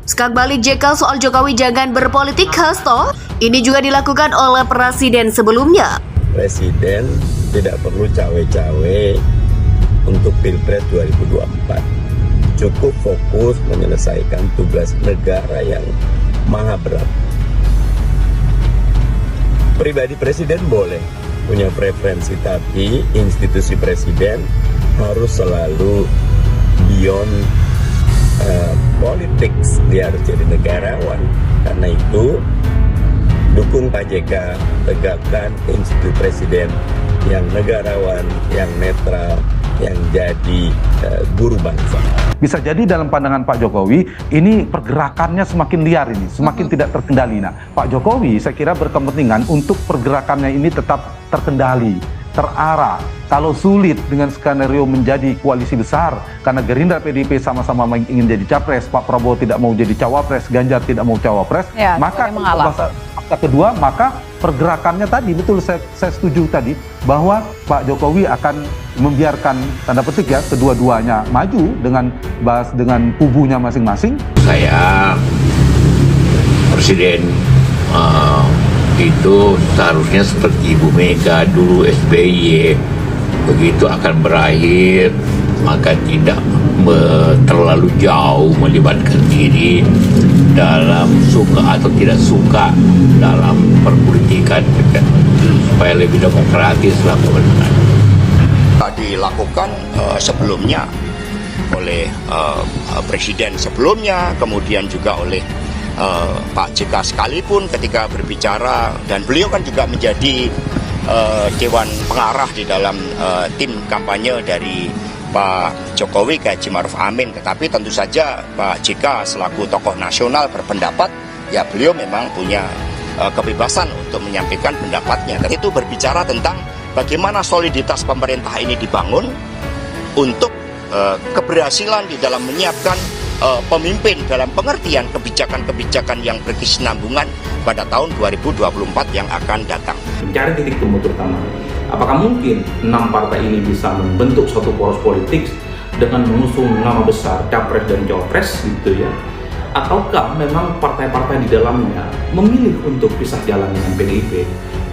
Skak balik JK soal Jokowi jangan berpolitik, Hasto. Ini juga dilakukan oleh presiden sebelumnya. Presiden tidak perlu cawe-cawe untuk Pilpres 2024. Cukup fokus menyelesaikan tugas negara yang maha berat. Pribadi presiden boleh punya preferensi, tapi institusi presiden harus selalu beyond politics. Dia harus jadi negarawan. Karena itu dukung Pak JK, tegakkan institusi presiden yang negarawan, yang netral, yang jadi guru bangsa. Bisa jadi dalam pandangan Pak Jokowi, ini pergerakannya semakin liar ini, semakin tidak terkendali. Nah, Pak Jokowi saya kira berkepentingan untuk pergerakannya ini tetap terkendali, terarah. Kalau sulit dengan skenario menjadi koalisi besar, karena Gerindra PDIP sama-sama ingin jadi capres, Pak Prabowo tidak mau jadi cawapres, Ganjar tidak mau cawapres, ya, maka kedua, maka pergerakannya tadi, betul saya setuju tadi, bahwa Pak Jokowi akan membiarkan, tanda petik ya, kedua-duanya maju dengan kubunya masing-masing. Saya presiden itu seharusnya seperti Ibu Mega dulu, SBY, begitu akan berakhir maka tidak terlalu jauh melibatkan diri dalam suka atau tidak suka dalam perpolitikan, supaya lebih demokratis lah pemerintahan. Dilakukan sebelumnya oleh presiden sebelumnya, kemudian juga oleh Pak JK sekalipun ketika berbicara, dan beliau kan juga menjadi dewan pengarah di dalam tim kampanye dari Pak Jokowi ke Haji Ma'ruf Amin. Tetapi tentu saja Pak JK selaku tokoh nasional berpendapat, ya beliau memang punya kebebasan untuk menyampaikan pendapatnya. Dan itu berbicara tentang bagaimana soliditas pemerintah ini dibangun untuk keberhasilan di dalam menyiapkan pemimpin dalam pengertian kebijakan-kebijakan yang berkesinambungan pada tahun 2024 yang akan datang. Mencari titik temu terutama, apakah mungkin 6 partai ini bisa membentuk suatu poros politik dengan mengusung nama besar capres dan cawapres gitu ya, ataukah memang partai-partai di dalamnya memilih untuk pisah jalan dengan PDIP,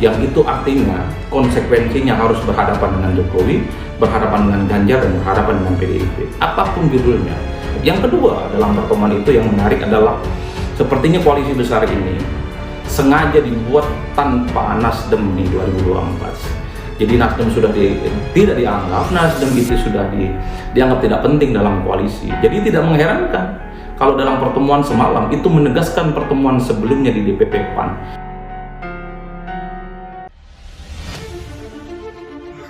yang itu artinya konsekuensinya harus berhadapan dengan Jokowi, berhadapan dengan Ganjar, dan berhadapan dengan PDIP, apapun judulnya. Yang kedua, dalam pertemuan itu yang menarik adalah sepertinya koalisi besar ini sengaja dibuat tanpa Nasdem di 2024. Jadi Nasdem sudah tidak dianggap, Nasdem itu sudah dianggap tidak penting dalam koalisi. Jadi tidak mengherankan kalau dalam pertemuan semalam itu menegaskan pertemuan sebelumnya di DPP PAN.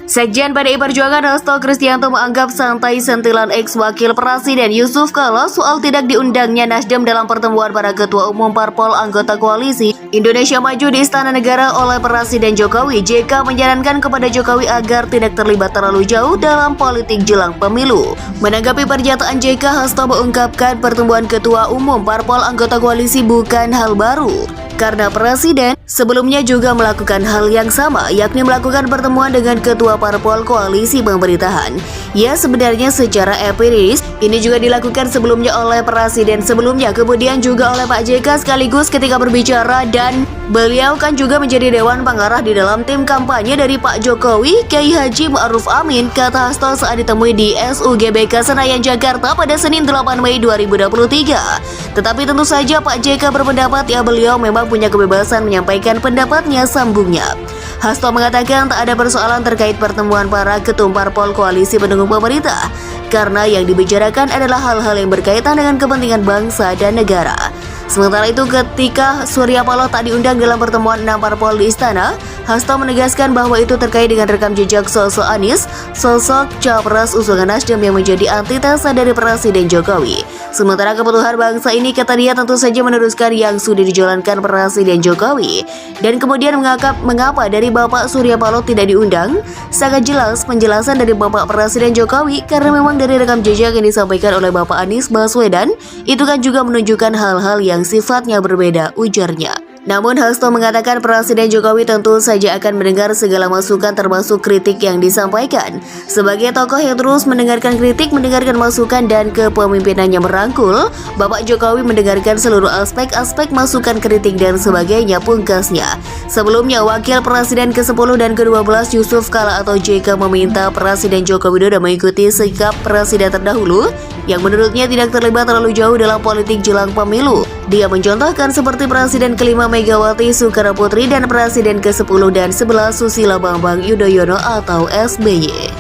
Sekjen PDI Perjuangan Hasto Kristianto menganggap santai sentilan ex-wakil Presiden Yusuf Kala soal tidak diundangnya Nasdem dalam pertemuan para ketua umum parpol anggota koalisi Indonesia Maju di Istana Negara oleh Presiden Jokowi. JK menyarankan kepada Jokowi agar tidak terlibat terlalu jauh dalam politik jelang pemilu. Menanggapi pernyataan JK, Hasto mengungkapkan pertemuan ketua umum parpol anggota koalisi bukan hal baru, karena Presiden sebelumnya juga melakukan hal yang sama, yakni melakukan pertemuan dengan ketua parpol koalisi pemerintahan. Ya, sebenarnya secara empiris ini juga dilakukan sebelumnya oleh Presiden sebelumnya, kemudian juga oleh Pak JK sekaligus ketika berbicara, dan beliau kan juga menjadi dewan pengarah di dalam tim kampanye dari Pak Jokowi, Kiai Haji Ma'ruf Amin, kata Hasto saat ditemui di SUGBK Senayan, Jakarta pada Senin 8 Mei 2023. Tetapi tentu saja Pak JK berpendapat ya beliau memang punya kebebasan menyampaikan pendapatnya, sambungnya. Hasto mengatakan tak ada persoalan terkait pertemuan para ketum parpol koalisi pendukung pemerintah, karena yang dibicarakan adalah hal-hal yang berkaitan dengan kepentingan bangsa dan negara. Sementara itu, ketika Surya Paloh tak diundang dalam pertemuan 6 parpol di istana, Hasto menegaskan bahwa itu terkait dengan rekam jejak sosok Anies, sosok capres usungan Nasdem yang menjadi antitesa dari Presiden Jokowi. Sementara kebutuhan bangsa ini, kata dia, tentu saja meneruskan yang sudah dijalankan Presiden Jokowi. Dan kemudian mengapa dari Bapak Surya Paloh tidak diundang? Sangat jelas penjelasan dari Bapak Presiden Jokowi, karena memang dari rekam jejak yang disampaikan oleh Bapak Anies Baswedan, itu kan juga menunjukkan hal-hal yang sifatnya berbeda, ujarnya. Namun Hasto mengatakan Presiden Jokowi tentu saja akan mendengar segala masukan termasuk kritik yang disampaikan. Sebagai tokoh yang terus mendengarkan kritik, mendengarkan masukan dan kepemimpinannya merangkul, Bapak Jokowi mendengarkan seluruh aspek-aspek masukan kritik dan sebagainya, pungkasnya. Sebelumnya, Wakil Presiden ke-10 dan ke-12 Yusuf Kala atau JK meminta Presiden Joko Widodo mengikuti sikap Presiden terdahulu yang menurutnya tidak terlibat terlalu jauh dalam politik jelang pemilu. Dia mencontohkan seperti Presiden ke-5 Megawati Soekarno Putri dan Presiden ke-10 dan 11 Susilo Bambang Yudhoyono atau SBY.